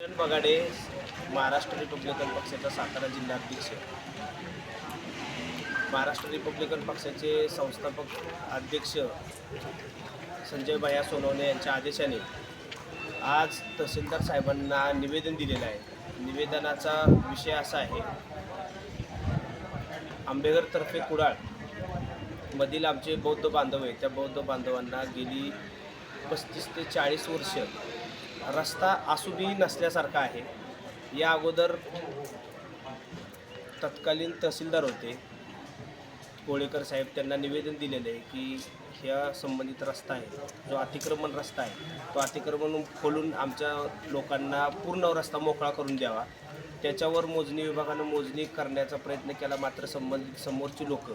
किरण बगाडे, Maharashtra Republican पक्षाचा सातारा जिल्हाध्यक्ष, Maharashtra Republican पक्षाचे संस्थापक अध्यक्ष संजय भैया सोनवणे यांच्या आदेशाने आज तहसीलदार साहेबांना निवेदन दिलेलं आहे। निवेदनाचा विषय असा आहे, आंबेघर तर्फे कुडाळ मधील आमचे बौद्ध बांधव आहेत, त्या बौद्ध बांधवांना गेली 35 ते 40 वर्ष रस्ता असूनही नसल्यासारखा आहे। या अगोदर तत्कालीन तहसीलदार होते कोळेकर साहेब, त्यांना निवेदन दिलेले आहे की ह्या संबंधित रस्ता आहे, जो अतिक्रमण रस्ता आहे, तो अतिक्रमण खोलून आमच्या लोकांना पूर्ण रस्ता मोकळा करून द्यावा। त्याच्यावर मोजणी विभागानं मोजणी करण्याचा प्रयत्न केला, मात्र संबंधित समोरची लोक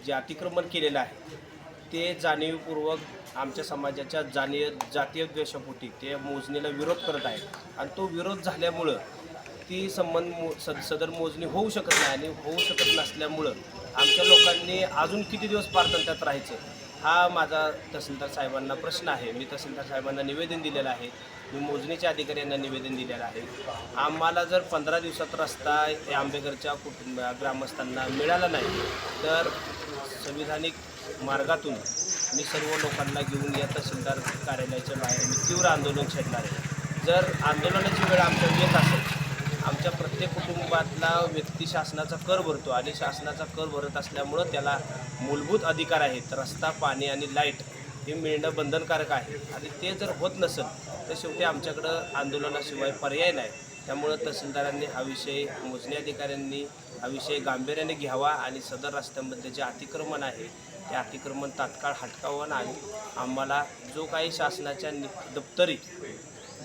जे अतिक्रमण केलेलं आहे ते जाणीवपूर्वक आमच्या समाजाच्या जातीय द्वेषापोटी ते मोजणीला विरोध करत आहेत आणि तो विरोध झाल्यामुळं ती सदर मोजणी होऊ शकत नाही आणि होऊ शकत नसल्यामुळं आमच्या लोकांनी अजून किती दिवस पारतंत्र्यात राहायचं, हा माझा तहसीलदार साहेबांना प्रश्न आहे। मी तहसीलदार साहेबांना निवेदन दिलेलं आहे, मी मोजणीच्या अधिकाऱ्यांना निवेदन दिलेलं आहे। आम्हाला जर 15 दिवसात रस्ता या आंबेघरच्या ग्रामस्थांना मिळाला नाही तर संविधानिक मार्गातून मी सर्व लोकांना घेऊन या तहसीलदार कार्यालयाच्या बाहेर मी तीव्र आंदोलन छेडणार आहे। जर आंदोलनाची वेळ आमच्या येत असेल, आमच्या प्रत्येक कुटुंबातला व्यक्ती शासनाचा कर भरतो आणि शासनाचा कर भरत असल्यामुळं त्याला मूलभूत अधिकार आहेत, रस्ता, पाणी आणि लाईट हे मिळणं बंधनकारक आहे आणि ते जर होत नसेल तर शेवटी आमच्याकडं आंदोलनाशिवाय पर्याय नाही। त्यामुळं तहसीलदारांनी हा विषय, मोजणी अधिकाऱ्यांनी हा विषय गांभीर्याने घ्यावा आणि सदर रस्त्यामध्ये जे अतिक्रमण आहे ते अतिक्रमण तात्काळ हटकावं आणि आम्हाला जो काही शासनाच्या दप्तरी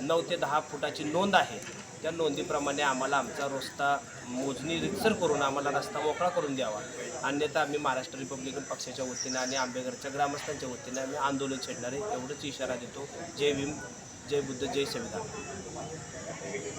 9 ते 10 फुटाची नोंद आहे त्या नोंदीप्रमाणे आम्हाला आमचा रस्ता मोजणी रितसर करून आम्हाला रस्ता मोकळा करून द्यावा, अन्यथा आम्ही महाराष्ट्र रिपब्लिकन पक्षाच्या वतीने आणि आंबेघरच्या ग्रामस्थांच्या वतीने आम्ही आंदोलन छेडणार आहे, एवढंच इशारा देतो। जय भीम, जय बुद्ध, जय संविधान।